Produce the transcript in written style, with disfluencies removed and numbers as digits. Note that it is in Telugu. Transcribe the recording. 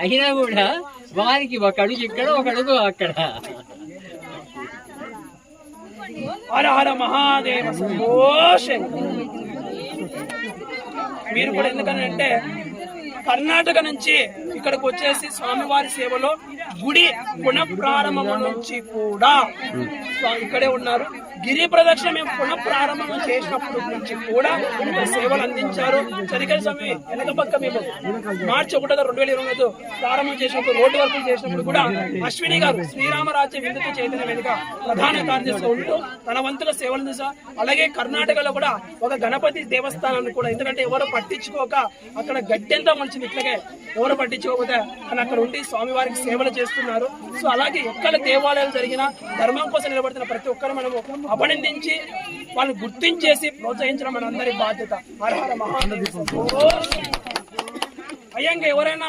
అయినా కూడా వారికి ఒక అడుగు ఇక్కడ ఒక అడుగు అక్కడ. హర హర మహాదేవ శంభో శంకర. మీరు కూడా ఎందుకనంటే కర్ణాటక నుంచి ఇక్కడికి వచ్చేసి స్వామివారి సేవలో గుడి పునఃప్రారంభం నుంచి కూడా ఇక్కడే ఉన్నారు. గిరి ప్రదక్షిణ మేము పునఃప్రారంభం చేసినప్పుడు నుంచి కూడా సేవలు అందించారు. చదికల్ స్వామి వెనక పక్క మేము మార్చి 1, 2025 ప్రారంభం చేసినప్పుడు రోడ్డు వర్క్ చేసినప్పుడు కూడా అశ్విని గారు శ్రీరామరాజ్య విద్యుత్ చైతన్య వేదిక ప్రధాన కార్యదర్శిగా ఉంటూ తన వంతుల సేవలు చేశారు. అలాగే కర్ణాటకలో కూడా ఒక గణపతి దేవస్థానాన్ని కూడా, ఎందుకంటే ఎవరు పట్టించుకోక అక్కడ గడ్డెంతా మంచిది, ఇట్లాగే ఎవరు పట్టించుకోకపోతే అని అక్కడ ఉండి స్వామివారికి సేవలు చేస్తున్నారు. సో అలాగే ఎక్కడ దేవాలయాలు జరిగినా ధర్మం కోసం నిలబడుతున్న ప్రతి ఒక్కరు మనము అభినందించి వాళ్ళని గుర్తించేసి ప్రోత్సహించడం మన అందరి బాధ్యత. హర హర మహాదేవ. అయ్యంగా ఎవరైనా